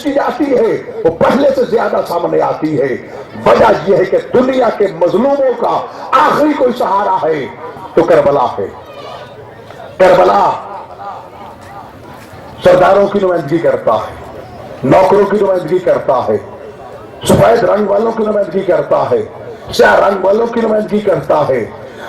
کی جاتی ہے وہ پہلے سے زیادہ سامنے آتی ہے۔ وجہ یہ ہے کہ دنیا کے مظلوموں کا آخری کوئی سہارا ہے تو کربلا ہے۔ کربلا سرداروں کی نمائندگی کرتا ہے، نوکروں کی نمائندگی کرتا ہے، سفید رنگ والوں کی نمائندگی کرتا ہے، سیاہ رنگ والوں کی نمائندگی کرتا ہے،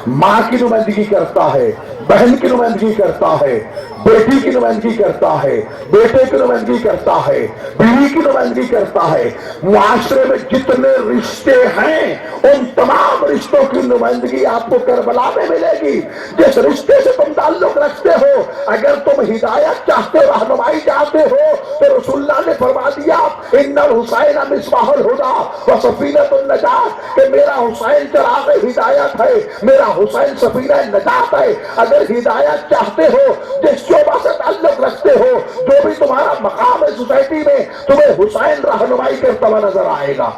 ماں کی نمائندگی کرتا ہے، بہن کی نمائندگی کرتا ہے، بیٹی کی نمائندگی کرتا ہے، بیٹے کی نمائندگی کرتا ہے، بیوی کی نمائندگی کرتا ہے۔ معاشرے میں جتنے رشتے ہیں ان تمام رشتوں کی نمائندگی آپ کو کربلا میں ملے گی۔ جس رشتے سے تم تعلق رکھتے ہو، اگر تم ہدایت چاہتے ہو، رہنمائی چاہتے ہو، تو رسول اللہ نے فرما دیا ان الحسین مصباح الہدی و سفینۃ النجات، کہ میرا حسین چراغ ہدایت ہے، میرا حسین سفینہ نجات ہے۔ اگر ہدایت چاہتے ہو، جس شعبہ سے تعلق رکھتے ہو، جو بھی تمہارا مقام ہے سوسائٹی میں، تمہیں حسین رہنمائی کرتا ہوا نظر آئے گا۔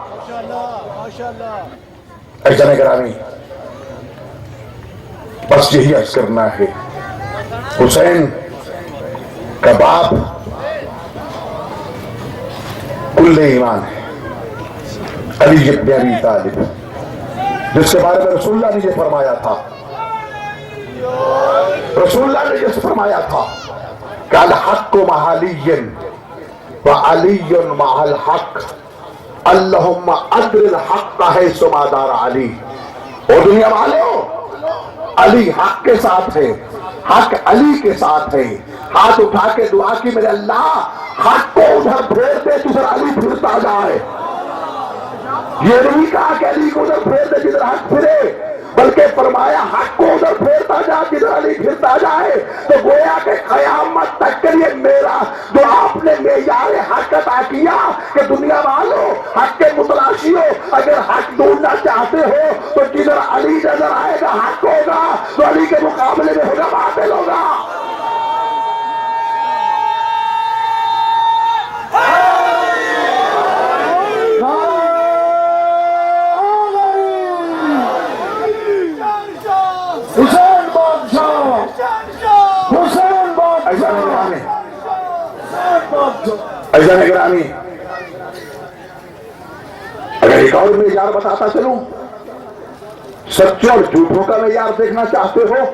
احسان گرامی، بس یہی عرض کرنا ہے، حسین کا باپ کل ایمان ہے، علی ابن ابی طالب، جس کے بارے میں رسول اللہ نے یہ فرمایا تھا، رسول اللہ نے یہ فرمایا تھا کہ الحق مع علی وعلی مع الحق، اللہم ادر الحق حیث ما دار علی۔ اور دنیا والوں، علی حق کے ساتھ ہے، حق علی کے ساتھ ہے۔ ہاتھ اٹھا کے دعا کی میرے اللہ حق کو ادھر پھیر دے جدھر علی پھرتا جائے۔ یہ نہیں کہا کہ علی کو ادھر پھیر دے جدھر حق پھرے، بلکہ فرمایا حق کو ادھر پھیرتا جا جدھر علی پھرتا جائے۔ تو گویا کہ قیامت تک کے لیے میرا جو آپ نے معیار حق عطا کیا کہ دنیا والوں، حق کے متلاشیوں، اگر حق ڈھونڈنا چاہتے ہو تو جدھر علی نظر آئے گا حق ہوگا، تو علی کے مقابلے میں ہوگا باطل ہوگا۔ حسین بادشاہ، حسین بادشاہ، ایسا نگرانی۔ اگر ایک اور معیار بتاتا چلوں، سچوں اور جھوٹوں کا معیار دیکھنا چاہتے ہو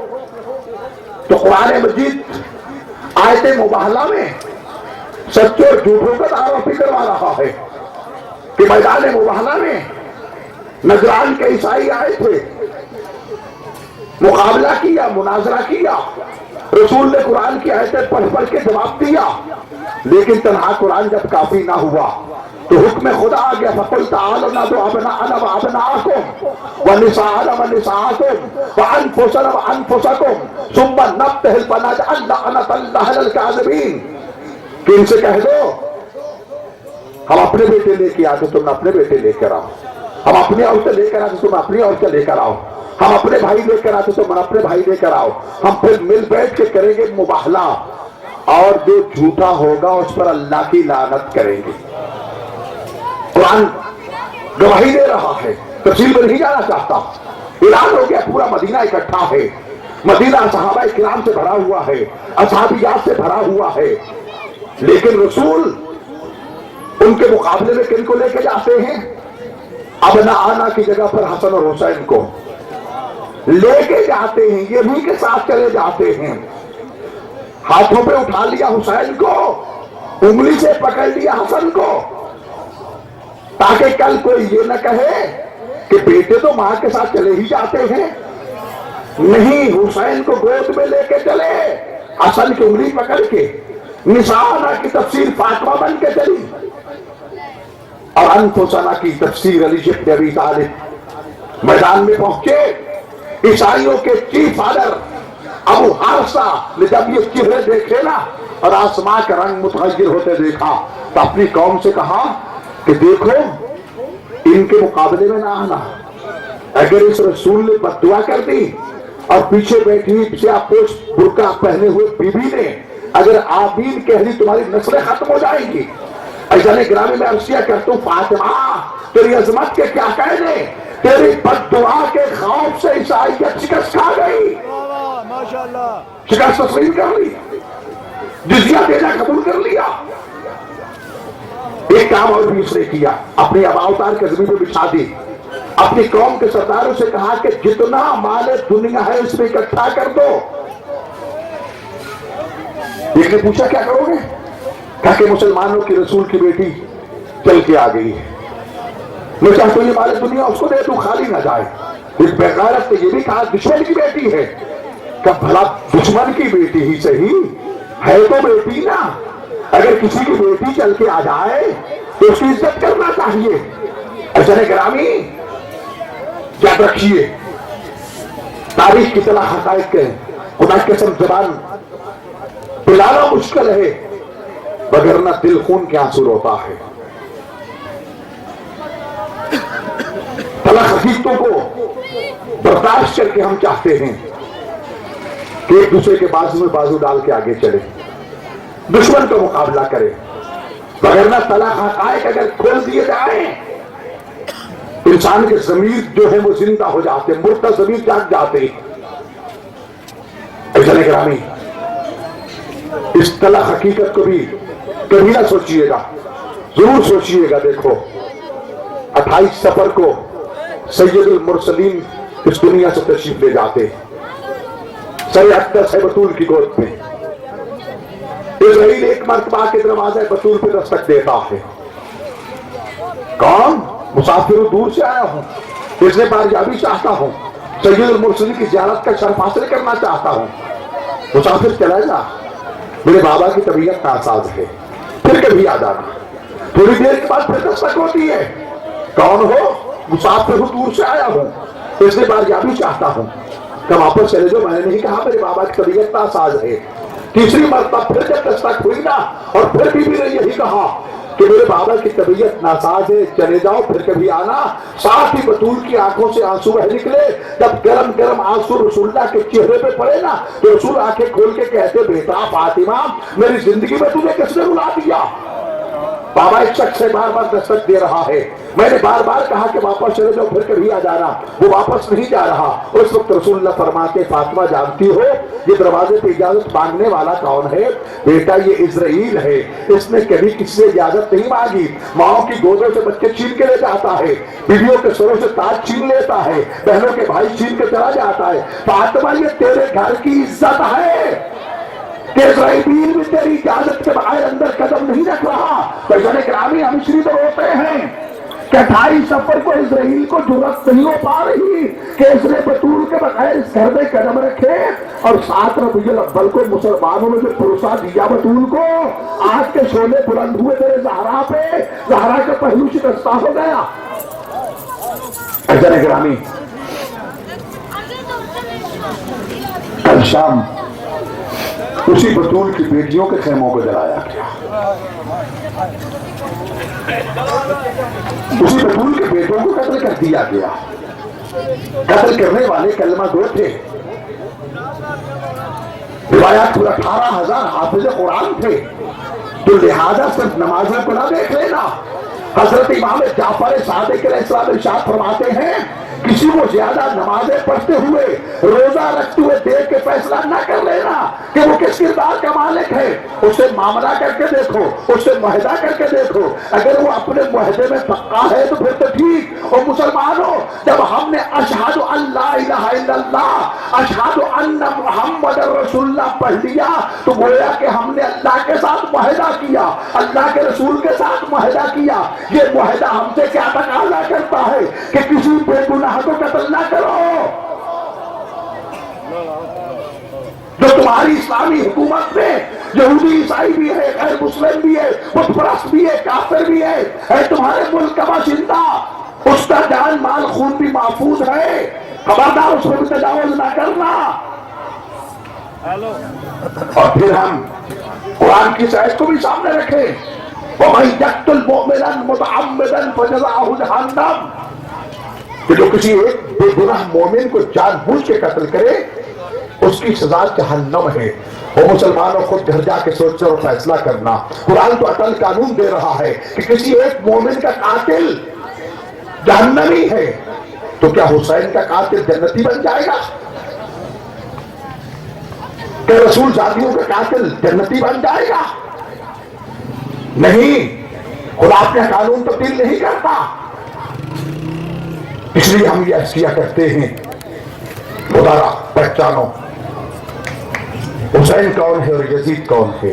تو قرآن مجید آیت مباہلہ میں سچوں اور جھوٹوں کا تعارف بھی کروا رہا ہے کہ میدان مباہلہ میں نجران کے عیسائی آئے تھے، مقابلہ کیا، مناظرہ کیا، رسول نے قرآن کی آیتیں پڑھ پڑھ کے جواب دیا، لیکن تنہا قرآن جب کافی نہ ہوا تو حکم خدا آ گیا، فَقُلْ تَعَالَوْا نَدْعُ أَبْنَاءَنَا وَأَبْنَاءَكُمْ وَنِسَاءَنَا وَنِسَاءَكُمْ وَأَنفُسَنَا وَأَنفُسَكُمْ ثُمَّ نَبْتَهِلْ فَنَجْعَلْ لَعْنَةَ اللَّهِ عَلَى الْكَاذِبِينَ، کہ ان سے کہہ دو ہم اپنے بیٹے لے کے آتے تم اپنے بیٹے لے کر آؤ، ہم اپنی عورتیں لے کر آتے تم اپنی عورتیں لے کر آؤ، ہم اپنے بھائی لے کر آتے تم اپنے بھائی لے کر آؤ، ہم پھر مل بیٹھ کے کریں گے مباہلہ، اور جو جھوٹا ہوگا اس پر اللہ کی لعنت کریں گے۔ قرآن گواہی دے رہا ہے، تفصیل میں نہیں جانا چاہتا، اعلان ہو گیا، پورا مدینہ اکٹھا ہے، مدینہ صحابہ کرام سے بھرا ہوا ہے، اصحابیات سے بھرا ہوا ہے، لیکن رسول ان کے مقابلے میں کن کو لے کے جاتے ہیں؟ ابناءنا کی جگہ پر حسن اور حسین کو لے کے جاتے ہیں، یہ بھی کے ساتھ چلے جاتے ہیں، ہاتھوں پہ اٹھا لیا حسین کو، انگلی سے پکڑ لیا حسن کو، تاکہ کل کوئی یہ نہ کہے کہ بیٹے تو ماں کے ساتھ چلے ہی جاتے ہیں، نہیں، حسین کو گود میں لے کے چلے، حسن کی انگلی پکڑ کے، نساءنا کی تفسیر فاطمہ بن کے چلی، اور انفسنا کی تفسیر علی ابن ابی طالب۔ میدان میں پہنچے، عیسائیوں کے چیف فادر ابو حارثہ نے جب یہ چہرے دیکھے نا اور آسمان کا رنگ متغیر ہوتے دیکھا تو اپنی قوم سے کہا کہ دیکھو ان کے مقابلے میں نہ آنا، اگر اس رسول نے بد دعا کر دی اور پیچھے بیٹھی سیاہ پوش برقع پہنے ہوئے بی بی نے اگر آمین کہہ دی تمہاری نسلیں ختم ہو جائیں گی۔ ایسا گرامی میں عرض کیا کرتا ہوں، فاطمہ تیری عظمت کے کیا کہنے، تیری بد دعا کے خوف سے عیسائیت شکست کھا گئی، شکست تسلیم کر لی، جزیہ دینا قبول کر لیا۔ ایک کام اور بھی اس نے کیا، اپنی ابا اتار کے زمین پہ بچھا دی، اپنی قوم کے سرداروں سے کہا کہ جتنا مال دنیا ہے اس میں اکٹھا کر دو۔ ایک نے پوچھا کیا کرو گے؟ کہا کہ مسلمانوں کی رسول کی بیٹی چل کے آ گئی ہے، میں چاہتا ہوں یہ مال دنیا اس کو دے تو خالی نہ جائے۔ اس بغیرت نے یہ بھی کہا دشمن کی بیٹی ہے، کہ بھلا دشمن کی بیٹی ہی صحیح ہے تو بیٹی نا، اگر کسی کی بیٹی چل کے آ جائے تو اس کی عزت کرنا چاہیے۔ اجر گرامی یاد رکھیے، تاریخ کی طرح حقائق کے خدا کی قسم زبان پلانا مشکل ہے، وگرنہ دل خون کے آنسو روتا ہے۔ تلخ حقیقتوں کو برداشت کر کے ہم چاہتے ہیں کہ ایک دوسرے کے بازو میں بازو ڈال کے آگے چلے، دشمن کا مقابلہ کرے، وگرنہ تلخ حقائق اگر کھول دیے جائیں انسان کے ضمیر جو ہے وہ زندہ ہو جاتے، مردہ ضمیر جاگ جاتے۔ عزیزان گرامی، اس تلخ حقیقت کو بھی کبھی نہ سوچئے گا، ضرور سوچئے گا۔ دیکھو 28 سفر کو سید المرسلین اس دنیا سے تشریف لے جاتے، سر اقدس ہے بطول کی گود میں، اسرائیل ایک مرتبہ کے دروازہ بطول پہ دستک دیتا ہے۔ کون؟ مسافر دور سے آیا ہوں، اس نے باریابی چاہتا ہوں، سید المرسلین کی زیارت کا شرف حاصل کرنا چاہتا ہوں۔ مسافر چلا جا، میرے بابا کی طبیعت ناساز ہے، پھر کبھی آ جانا۔ تھوڑی دیر کے بعد پھر دستک ہوتی ہے، کون ہو؟ مسافر دور سے آیا ہوں، اس نے باریابی چاہتا ہوں، کہ واپس چلے جو، میں نے نہیں کہا میرے بابا کی طبیعت ناساز ہے۔ تیسری مرتبہ پھر جب دستک ہوئی نا، اور پھر بھی نے یہی کہا کہ میرے بابا کی طبیعت ناساز ہے، چلے جاؤ پھر کبھی آنا۔ ساتھ ہی بطول کی آنکھوں سے آنسو بہ نکلے، جب گرم گرم آنسو رسول اللہ کے چہرے پہ پڑے نا تو رسول آنکھیں کھول کے کہتے بیٹا فاطمہ میری زندگی میں تمہیں کس نے رلا دیا؟ بابا ایک شخص سے بار بار دستک دے رہا ہے، میں نے بار بار کہا کہ واپس چلے جاؤ پھر کبھی آ جانا، وہ واپس نہیں جا رہا۔ اس وقت رسول اللہ فرماتے فاطمہ جانتی ہو یہ دروازے پہ اجازت مانگنے والا کون ہے؟ بیٹا یہ اسرائیل ہے، اس نے کبھی کسی سے اجازت نہیں مانگی، ماؤں کی گودوں سے بچے چھین کے لے جاتا ہے، بیویوں کے سروں سے تاج چھین لیتا ہے، بہنوں کے بھائی چھین کے چلا جاتا ہے۔ فاطمہ یہ تیرے گھر کی عزت ہے کہ اسرائیل بھی تیری اجازت کے بغیر اندر قدم نہیں رکھ رہا۔ تو جن گرامی ہم شریف روتے ہیں کہ 28 سفر کو اسرائیل کو جرأت نہیں ہو پا رہی کہ اس نے بطول کے بغیر اس گھر میں قدم رکھے، اور 7 ربیع الاول کو مسلمانوں نے جو بھروسہ دیا بطول کو، آج کے شعلے بلند ہوئے تیرے زہرا پہ، زہرا کا پہلو شکستہ ہو گیا۔ جن گرامی کل شام اسی بطول کی بیٹیوں کے خیموں کو جلایا گیا، اسی بطول کے بیٹوں کو قتل کر دیا گیا۔ قتل کرنے والے کلمہ گو تھے، روایات پر 18,000 حافظ قرآن تھے، تو لہذا صرف نمازوں کو نہ دیکھ لینا۔ حضرت امام جعفر صادق علیہ السلام ارشاد فرماتے ہیں کسی کو زیادہ نمازیں پڑھتے ہوئے روزہ رکھتے ہوئے دیکھ کے فیصلہ نہ کر لینا کہ وہ کس کردار کا مالک ہے، اسے معاملہ کر کے دیکھو، اسے معاہدہ کر کے دیکھو، اگر وہ اپنے معاہدے میں پکا ہے تو پھر تو ٹھیک۔ اور مسلمانوں جب ہم نے اشہد ان لا الہ الا اللہ اشہد ان محمد رسول اللہ پڑھ لیا تو گویا کہ ہم نے اللہ کے ساتھ معاہدہ کیا، اللہ کے رسول کے ساتھ معاہدہ کیا۔ یہ معاہدہ ہم سے کیا تقاضا کرتا ہے کہ کسی بے گناہ کو قتل نہ کرو۔ جو تمہاری اسلامی حکومت میں یہودی عیسائی بھی ہے، غیر مسلم بھی ہے، بت پرست بھی ہے، کافر بھی ہے تمہارے ملک کا باشندہ، اس کا جان مال خون بھی محفوظ ہے، خبردار اس کو تجاوز نہ کرنا۔ اور پھر ہم قرآن کی آیت کو بھی سامنے رکھیں، وَمَن يَقْتُلْ مُؤْمِنًا مُتَعَمِّدًا فَجَزَاؤُهُ جَهَنَّمُ، کہ جو کسی ایک بے گناہ مومن کو جان بوجھ کے قتل کرے اس کی سزا جہنم ہے۔ وہ مسلمانوں خود گھر جا کے سوچنا اور فیصلہ کرنا۔ قرآن تو اٹل قانون دے رہا ہے کہ کسی ایک مومن کا قاتل جہنمی ہے، تو کیا حسین کا قاتل جنتی بن جائے گا؟ کہ رسول زادیوں کا قاتل جنتی بن جائے گا؟ نہیں، خدا اپنے قانون تبدیل نہیں کرتا، اس لیے ہم یہ اشیاء کرتے ہیں۔ خدا را پہچانو حسین کون ہے اور یزید کون ہے۔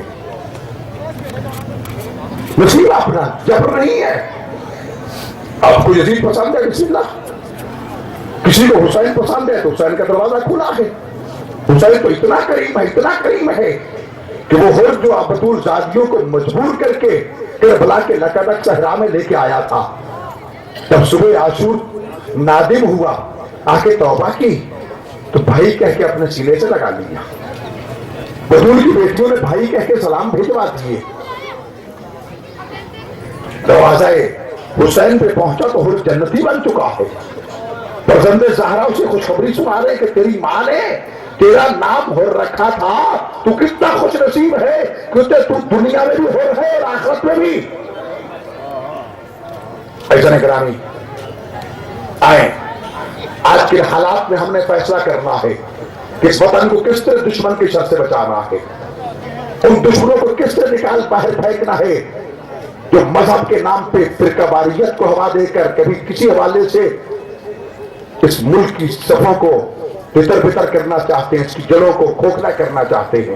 نصیب اپنا جبر نہیں ہے۔ آپ کو یزید پسند ہے بسم اللہ، کسی کو حسین پسند ہے تو حسین کا دروازہ کھلا ہے۔ حسین تو اتنا کریم ہے کہ وہ ہر جو بطول زادیوں کو مجبور کر کے کربلا کے لکدک صحرا میں لے کے آیا تھا، جب صبح عاشور نادم ہوا، آ کے توبہ کی تو بھائی کہہ کے اپنے سینے سے لگا لیا۔ بطول کی بیٹیوں نے بھائی کہہ کے سلام بھیجوا دیے۔ دروازہ حسین پہ پہنچا تو ہر جنتی بن چکا ہے۔ فرزند زہرا اسے خوشخبری سنا رہے کہ تیری ماں نے تیرا نام ہر رکھا تھا، تو کتنا خوش نصیب ہے کیونکہ تو دنیا میں بھی ہر ہے اور آخرت میں بھی۔ ایسا گرامی آئیں، آج کے حالات میں ہم نے فیصلہ کرنا ہے کہ اس وطن کو کس طرح دشمن کی شر سے بچانا ہے، ان دشمنوں کو کس طرح نکال باہر پھینکنا ہے جو مذہب کے نام پہ فرقہ واریت کو ہوا دے کر کبھی کسی حوالے سے اس ملک کی صفوں کو بتر بتر کرنا چاہتے ہیں، اس کی جڑوں کو کھوکھلا کرنا چاہتے ہیں۔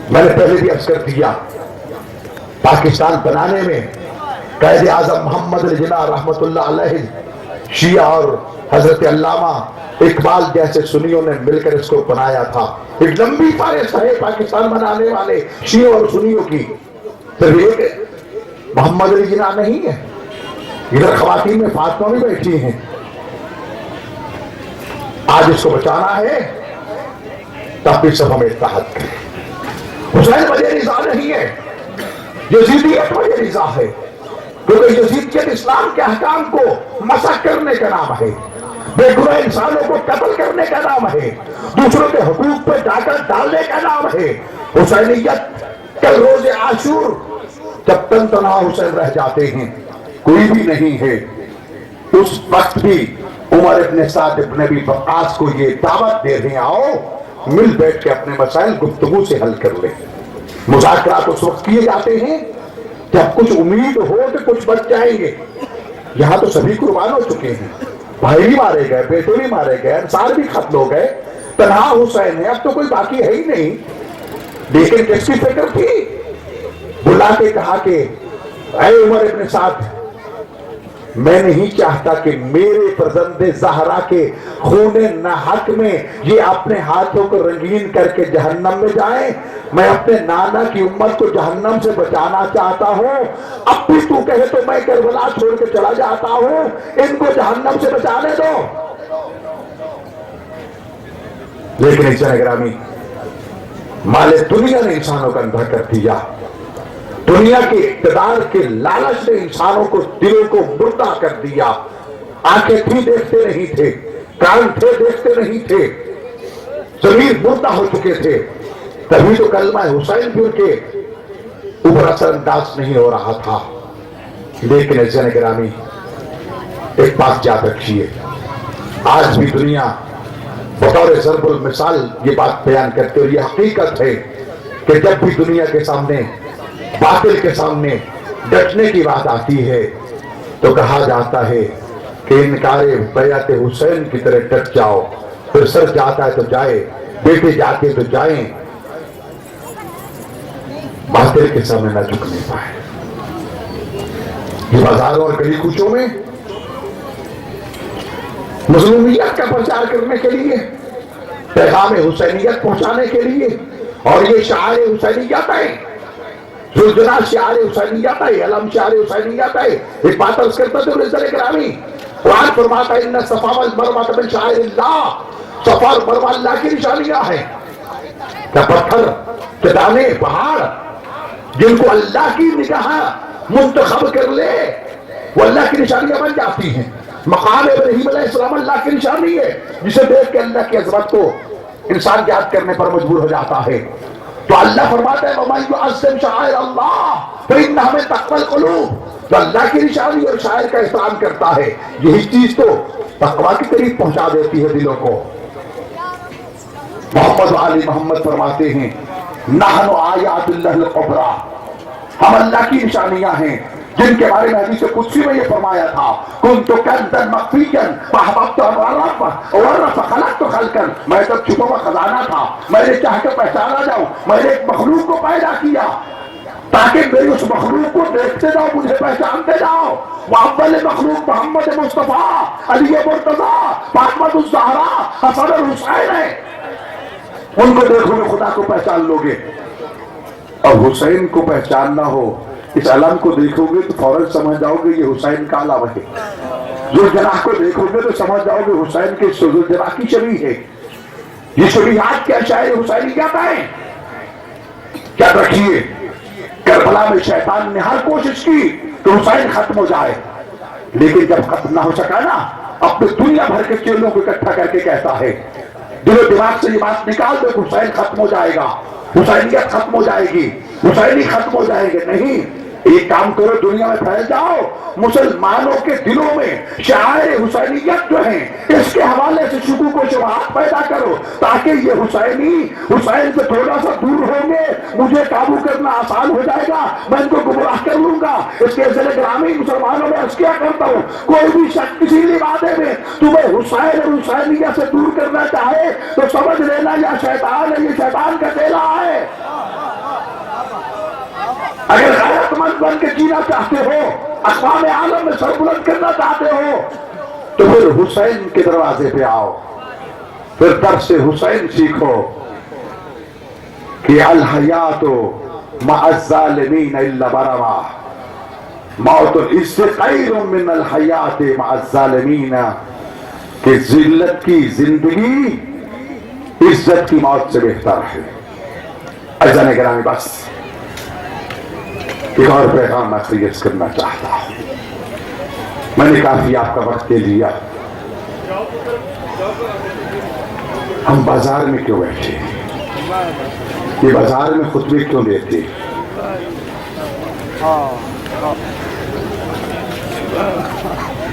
میں نے پہلے بھی عرض کر دیا، پاکستان بنانے میں قائد اعظم محمد علی جناح رحمت اللہ علیہ، شیعہ اور حضرت علامہ اقبال جیسے سنیوں نے مل کر اس کو بنایا تھا۔ ایک لمبی فہرست ہے پاکستان بنانے والے شیعوں اور سنیوں کی، صرف ایک محمد علی جناح نہیں ہے، ادھر خواتین میں فاطمہ بھی بیٹھی ہیں۔ آج اس کو بچانا ہے تب بھی سب ہمیں اتحاد کریں۔ حسین وجہ رضا نہیں ہے، یزیدیت وجہ رضا ہے، کیونکہ یزیدیت اسلام کے احکام کو مسخ کرنے کا نام ہے، بے گناہ انسانوں کو قتل کرنے کا نام ہے، دوسروں کے حقوق پہ ڈاکر ڈالنے کا نام ہے۔ حسینیت کل روز عاشور جب تن تنہا حسین رہ جاتے ہیں، کوئی بھی نہیں ہے، اس وقت بھی عمر ابن سعد ابن ابی وقاص کو یہ دعوت دے رہے ہیں، آؤ مل بیٹھ کے اپنے مسائل گفتگو سے حل کر لیں۔ مذاکرات اس وقت کیے جاتے ہیں جب کچھ امید ہو کہ کچھ بچ جائیں گے۔ یہاں تو سبھی قربان ہو چکے ہیں، بھائی بھی مارے گئے، بیٹے بھی مارے گئے، انصار بھی ختم ہو گئے، تنہا حسین ہے، اب تو کوئی باقی ہے ہی نہیں۔ لیکن کس کی فکر تھی؟ بلا کے کہا کہ اے عمر ابن سعد، میں نہیں چاہتا کہ میرے فرزند زہرا کے خون ناحق میں یہ اپنے ہاتھوں کو رنگین کر کے جہنم میں جائیں، میں اپنے نانا کی امت کو جہنم سے بچانا چاہتا ہوں۔ اب بھی تو کہے تو میں کربلا چھوڑ کے چلا جاتا ہوں، ان کو جہنم سے بچانے دو۔ لیکن انسان گرامی، مال دنیا نے انسانوں کا اندھا کر دیا، دنیا کے اقتدار کے لالچ نے انسانوں کو دلوں کو مردہ کر دیا۔ آنکھیں تھی دیکھتے نہیں تھے، کان تھے دیکھتے نہیں تھے، ضمیر مردہ ہو چکے تھے، تبھی تو کلمہ حسین بھی ان کے اوپر اثر انداز نہیں ہو رہا تھا۔ لیکن عزیزان گرامی، ایک بات یاد رکھیے، آج بھی دنیا بطور ضرب المثال یہ بات بیان کرتے، اور یہ حقیقت ہے کہ جب بھی دنیا کے سامنے باطل کے سامنے ڈٹنے کی بات آتی ہے تو کہا جاتا ہے کہ انکار بیعت حسین کی طرح ڈٹ جاؤ، پھر سر جاتا ہے تو جائے، بیٹے جاتے تو جائیں، باطل کے سامنے نہ جھکنے پائے۔ یہ بازاروں اور گلی کوچوں میں مظلومیت کا پرچار کرنے کے لیے، پیغام حسینیت پہنچانے کے لیے، اور یہ شعار حسینیت ہے، زلزلہ شعار حسینیت ہے، علم شعار حسینیت ہے۔ ایک بات عرض کرتا تو عزیزان گرامی، قرآن فرماتا ہے ان الصفا والمروہ من شعائر اللہ، صفا اور مروہ اللہ کی نشانیاں ہیں۔ کیا پتھر، چٹانیں، پہاڑ جن کو اللہ کی نگاہ منتخب کر لے وہ اللہ کی نشانیاں بن جاتی ہیں۔ مقام ابراہیم علیہ السلام اللہ کی نشانی ہے، جسے دیکھ کے اللہ کی عظمت کو انسان یاد کرنے پر مجبور ہو جاتا ہے۔ تو اللہ فرماتا ہے وَمَن يُعَظِّمْ شَعَائِرَ اللَّهِ فَإِنَّهَا مِن تَقْوَى الْقُلُوبِ، جو اللہ کی نشانی اور شاعر کا احترام کرتا ہے، یہی چیز تو تقویٰ کی قریب پہنچا دیتی ہے دلوں کو۔ محمد علی محمد فرماتے ہیں نحن آیات اللہ الکبریٰ، ہم اللہ کی نشانیاں ہیں جن کے بارے میں حدیث قدسی میں یہ فرمایا تھا کنت کنزا مخفیا فاحببت ان اعرف فخلقت خلقا، میں تب چھپا ہوا خزانہ تھا، میں نے چاہ کے پہچانا جاؤں، میں نے ایک مخلوق کو پیدا کیا تاکہ میری اس مخلوق کو دیکھتے جاؤ، مجھے پہچانتے جاؤ۔ وہ اول مخلوق محمد مصطفیٰ علی مرتضیٰ فاطمہ الزہرا حسن اور حسین ہے، ان کو دیکھو گے خدا کو پہچان لو گے۔ اور حسین کو پہچاننا ہو، اس علم کو دیکھو گے تو فوراً سمجھ جاؤ گے یہ حسین کا علم ہے۔ ذوالجناح کو دیکھو گے تو سمجھ جاؤ گے حسین کے ذوالجناح کی شبیہ ہے۔ یہ شبیہات کیا شاعر حسینی کیا کہیں؟ کیا رکھیے کربلا میں شیطان نے ہر کوشش کی کہ حسین ختم ہو جائے، لیکن جب ختم نہ ہو سکا نا، اپنے دنیا بھر کے چیلوں کو اکٹھا کر کے کہتا ہے دل و دماغ سے یہ بات نکال دو کہ حسین ختم ہو جائے گا، حسینیت ختم ہو جائے گی، حسینی ختم ہو جائے گے، نہیں۔ ایک کام کرو، دنیا میں پھیل جاؤ، مسلمانوں کے دلوں میں شعائر حسینیت جو ہیں اس کے حوالے سے شکوک و شبہات پیدا کرو تاکہ یہ حسین سے تھوڑا سا دور ہوں گے، مجھے قابو کرنا آسان ہو جائے گا، میں ان کو گمراہ کر لوں گا۔ اس کے ذریعے گرامی مسلمانوں میں عرض کیا کرتا ہوں، کوئی بھی شخص کسی لبادے میں تمہیں حسین اور حسینیت سے دور کرنا چاہے تو سمجھ لینا یہ شیطان ہے، یہ شیطان کا چیلا ہے۔ اگر غیرت مند بن کے جینا چاہتے ہو، اقوام عالم میں سر بلند کرنا چاہتے ہو، تو پھر حسین کے دروازے پہ آؤ، پھر درس حسین سیکھو کہ الحیات مع الظالمین الا برما، موت اس سے خیر من الحیات مع الظالمین، کہ ذلت کی زندگی عزت کی موت سے بہتر ہے۔ عزیزان گرامی، بس ایک اور پیغام میں خیز کرنا چاہتا ہوں، میں نے کافی آپ کا وقت دے لیا۔ ہم بازار میں کیوں بیٹھے؟ یہ بازار میں خطبے کیوں دیتے؟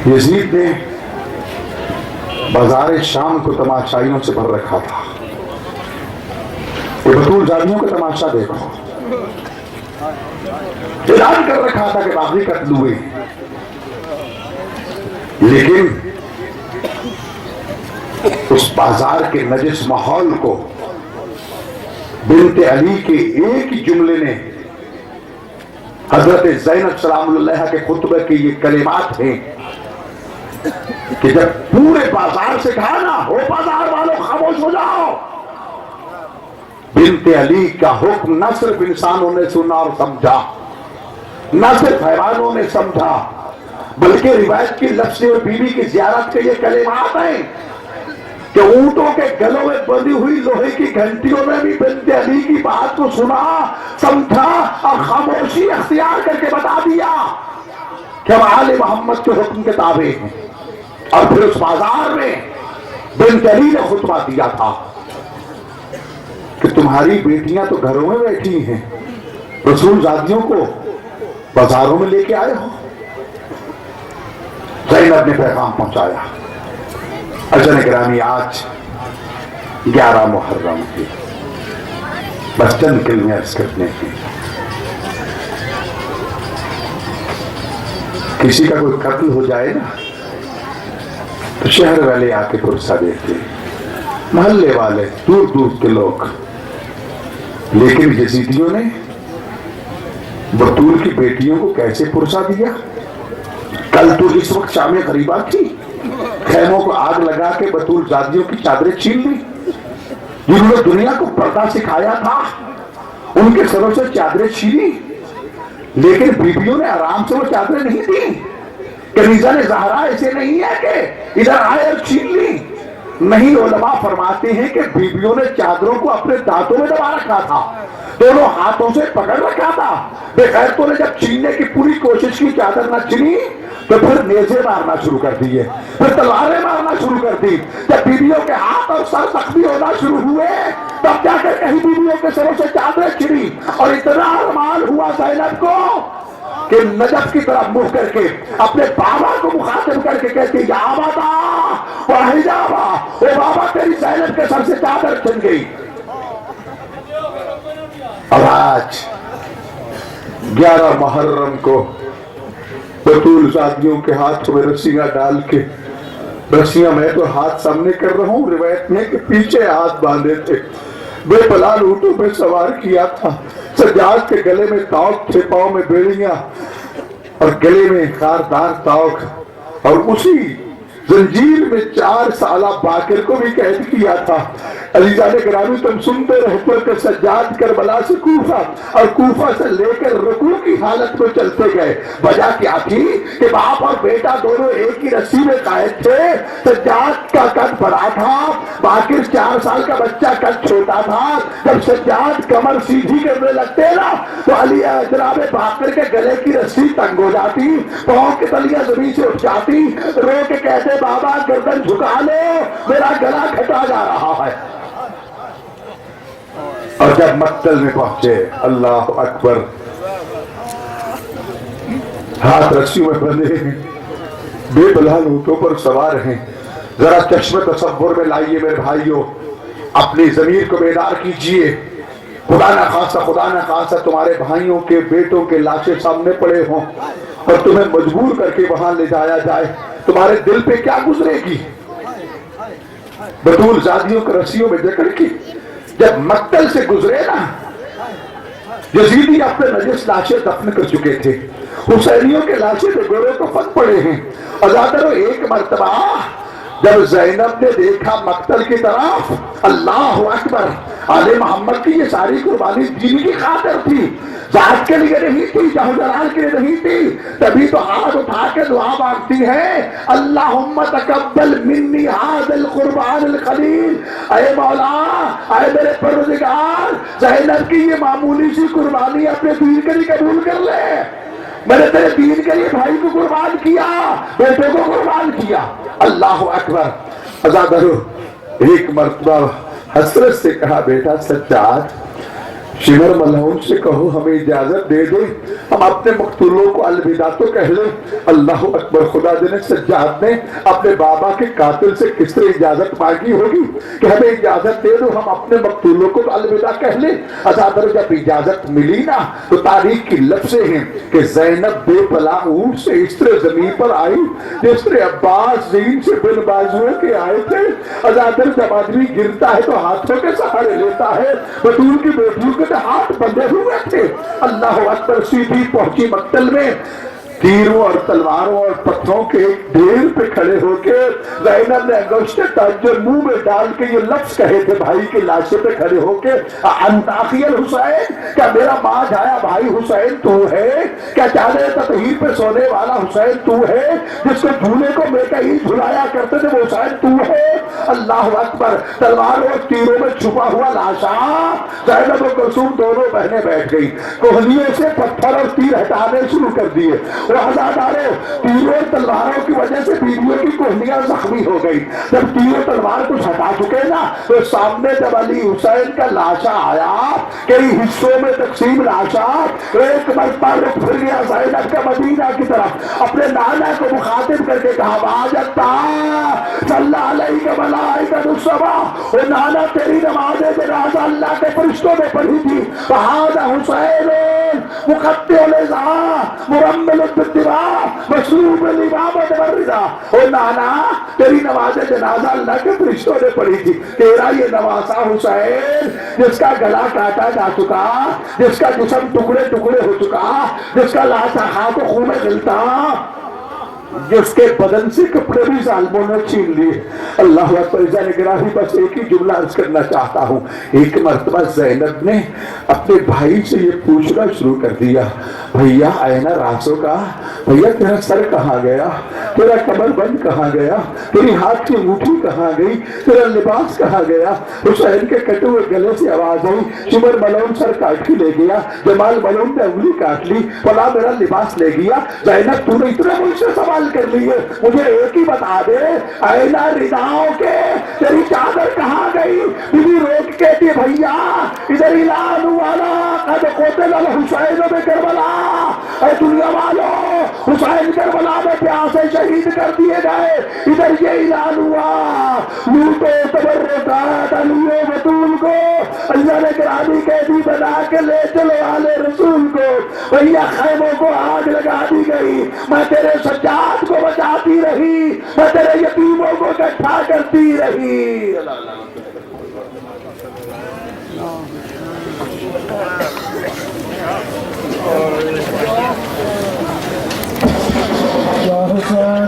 یزید نے بازار شام کو تماشائیوں سے بھر رکھا تھا، یہ بطول زادیوں کا تماشا دیکھو، اعلان کر رکھا تھا کہ باغی قتل ہوئے، لیکن اس بازار کے نجس ماحول کو بنت علی کے ایک ہی جملے نے، حضرت زینب سلام اللہ کے خطبے کی یہ کلمات ہیں کہ جب پورے بازار سے کہا نا ہو بازار والوں خاموش ہو جاؤ، بنت علی کا حکم نہ صرف انسانوں نے سنا اور سمجھا، نہ صرف حیوانوں نے سمجھا، بلکہ روایت کی لفظ اور بیوی کی زیارت کے یہ کلمات ہیں کہ اونٹوں کے گلوں میں بندھی ہوئی لوہے کی گھنٹیوں میں بھی بنت علی کی بات کو سنا، سمجھا اور خاموشی اختیار کر کے بتا دیا کہ ہم آل محمد کے حکم کے تابع ہیں۔ اور پھر اس بازار میں بنت علی نے خطبہ دیا تھا کہ تمہاری بیٹیاں تو گھروں میں بیٹھی ہیں، رسول زادیوں کو بازاروں میں لے کے آئے ہو۔ زینب نے پیغام پہنچایا۔ عزیزان گرامی، آج 11 محرم ہے، بس چند کلمے عرض کرنے ہیں۔ کسی کا کوئی قتل ہو جائے نا تو شہر والے آ کے پرسہ دیتے، محلے والے، دور دور کے لوگ، لیکن یزیدیوں نے بطول کی بیٹیوں کو کیسے پرسہ دیا؟ کل تو اس وقت شام غریبہ تھی، خیموں کو آگ لگا کے بطول زادیوں کی چادریں چھین لی، جنہوں نے دنیا کو پردہ سکھایا تھا ان کے سروں سے چادریں چھینی، لیکن بیویوں نے آرام سے وہ چادریں نہیں دی۔ کنیزہ نے زہرا ایسے نہیں ہے کہ ادھر آئے اور چھین لی، نہیں، علماء فرماتے ہیں کہ بیویوں نے چادروں کو اپنے دانتوں میں دبا رکھا تھا، دونوں ہاتھوں سے پکڑ رکھا تھا۔ بے غیرتوں نے جب چھیننے کی پوری کوشش کی، چادر نہ چھینی تو پھر نیزے مارنا شروع کر دیے، پھر تلواریں مارنا شروع کر دی۔ جب بیویوں کے ہاتھ اور سر زخمی ہونا شروع ہوئے تب جا کر کہیں بیویوں کے سروں سے چادریں چھنی، اور اتنا ارمان ہوا زینب کو کہ نجف کی طرف منہ کر کے اپنے بابا کو مخاطب کر کے کہتی یا آبادا وحجابا، اے بابا تیری زینب کے سر سے چادر چھن گئی۔ اور آج 11 محرم کو بطول زادیوں کے ہاتھوں میں رسیاں ڈال کے، رسیاں میں تو ہاتھ سامنے کر رہا ہوں، روایت میں کہ پیچھے ہاتھ باندھے تھے، بے پلال اونٹوں پہ سوار کیا تھا، سجاد کے گلے میں تاؤک تھے، پاؤں میں بیڑیاں اور گلے میں خاردار تاؤک، اور اسی زنجیر میں 4 سالہ باقر کو بھی قید کیا تھا۔ عزیزان گرامی، تم سنتے رہتے ہو کہ سجاد کربلا سے کوفہ اور کوفہ سے لے کر رکوع کی حالت میں چلتے گئے۔ وجہ کیا تھی کہ باپ اور بیٹا دونوں ایک ہی رسی میں قائد تھے۔ سجاد کا قد بڑا تھا، باقر 4 سال کا بچہ قد چھوٹا تھا۔ جب سجاد کمر سیدھی کرنے لگتے نا تو علی جناب باقر کے گلے کی رسی تنگ ہو جاتی، پاؤں کی تلیاں زمین سے اٹھ جاتی، رو کے کہتے بابا گردن جھکا لو، میرا گلا گھٹا جا رہا ہے۔ اور جب مقتل میں پہنچے، اللہ اکبر، ہاتھ رسیوں میں بندھے ہیں، بے پلال اونٹوں پر سوار ہیں۔ ذرا چشم تصور میں لائیے میرے بھائیوں، اپنی ضمیر کو بیدار کیجئے۔ خدا نہ خواستہ تمہارے بھائیوں کے بیٹوں کے لاشیں سامنے پڑے ہوں اور تمہیں مجبور کر کے وہاں لے جایا جائے، تمہارے دل پہ کیا گزرے گی؟ بطول زادیوں کو رسیوں میں جکڑ کے جب مقتل سے گزرے نا، یزیدی اپنے نجس لاشیں دفن کر چکے تھے، حسینیوں کے لاشیں تو گورے کو پھٹ پڑے ہیں۔ ازادرو ایک مرتبہ جب زینب نے دیکھا مقتل کی طرف، اللہ اکبر، آل محمد کی یہ ساری قربانی دین کی خاطر تھی، ذات کے لیے نہیں تھی، جاہ جلال کے لیے نہیں تھی، تبھی تو ہاتھ اٹھا کے دعا مانگتی ہے، اللہم تقبل منی ھذا القربان الخلیل، اے مولا، اے میرے پروردگار، زینب کی یہ معمولی سی قربانی اپنے دین کے لیے قبول کر لے۔ میں نے تیرے دین کے لیے بھائی کو قربان کیا، بیٹے کو قربان کیا۔ اللہ اکبر۔ عزادارو، ایک مرتبہ حسرت سے کہا، بیٹا سجاد، شمر ملعون سے کہو ہمیں اجازت دے دے، ہم اپنے مقتولوں کو الوداع تو کہہ لیں۔ اللہ اکبر۔ خدا جانے سجاد نے اپنے بابا کے قاتل سے کس طرح اجازت مانگی ہوگی کہ ہمیں اجازت دے دو ہم اپنے مقتولوں کو الوداع کہہ لیں۔ عزادارو، جب اجازت ملی نا تو تاریخ کی لفظیں ہیں کہ زینب بے پلا اونٹ سے اس طرح زمین پر آئی جس طرح عباس زین سے بن بازوئے کے آئے تھے۔ عزادارو، جب آدمی گرتا ہے تو ہاتھوں کے سہارے لیتا ہے، بطول کی بیٹیوں کے ہاتھ بندھے ہوئے تھے۔ اللہ اکبر۔ سیدھی پہنچی مقتل میں، تیروں اور تلواروں اور پتھروں کے ڈھیر پہ کھڑے ہو کے زینب نے انگشت تعجب منہ میں ڈال کے یہ لفظ کہے تھے بھائی کی لاشوں پہ کھڑے ہو کے، انت اخی الحسین، کیا میرا ماں جایا بھائی حسین تو ہے؟ کیا چادر تطہیر پہ سونے والا حسین تو ہے؟ جس کو جھولے کو میکائیل جھلایا کرتے تھے وہ حسین تو ہے؟ اللہ اکبر۔ تلواروں اور تیروں میں چھپا ہوا لاشا، زینب و کلثوم دونوں بہنیں بیٹھ گئی، کوہنیوں سے پتھر اور تیر ہٹانے شروع کر دیے۔ وہاں تیروں اور تلواروں کی وجہ سے بیویوں کی کوہنیاں زخمی ہو گئی۔ جب تیروں تلوار کچھ ہٹا چکے نا تو سامنے جب علی حسین کا لاشا آیا، کئی حصوں میں تقسیم لاشا، ایک مرتبہ رخ پھر گیا زینب کا مدینہ کی طرف، اپنے نانا کو مخاطب کر کے کہا، واجبتا صلی علیہ کا ملائکۃ السبع، وہ نانا تیری نماز جنازہ اللہ کے فرشتوں نے پڑھی تھی، وہذا حسین مقطع العظام مرمل بالدماء مصلوب الامامۃ والرضا، او نانا تیری نماز جنازہ اللہ کے فرشتوں نے پڑھی تھی، تیرا یہ نواسا حسین جس کا گلا کاٹا جا چکا، جس کا جسم ٹکڑے ٹکڑے ہو چکا، جس کا لاشا خاک و خون میں گلتا، جس کے بدن سے کپڑے بھی ظالموں نے چھین لیے۔ اللہ اکبر۔ نگراہی بس ایک ہی جملہ عرض کرنا چاہتا ہوں، ایک مرتبہ زینب نے اپنے بھائی سے یہ پوچھنا شروع کر دیا، بھیا اینا راسو کا، بھیا تیرا سر کہاں گیا، تیرا کمر بند کہاں گیا، تیری ہاتھ کی انگوٹھی کہاں گئی، تیرا لباس کہاں گیا؟ حسین کے کٹے ہوئے گلے سے آواز آئی، شمر ملعون سر کاٹ کے لے گیا، جمال ملعون نے انگلی کاٹ لی، فلاں میرا لباس لے گیا۔ زینب تو نے اتنا مجھ سے سوال کر لیے، مجھے ایک ہی بتا دے، اینا رداؤں کے، تیری چادر کہاں گئی؟ بیوی روک کہتی ہے، بھیا ادھر اعلان والا قد قتل الحسین بکربلا، اے دنیا والو حسین کربلا میں پیاسے شہید کر دیے گئے. ادھر یہ اعلان ہوا لوٹو تبرکات علی و بطول کو اللہ نے گرامی قیدی بنا کے لے چلو آل رسول کو. بھیا خیموں کو آگ لگا دی گئی, میں تیرے سجاد کو بچاتی رہی, میں تیرے یتیموں کو اکٹھا کرتی رہی.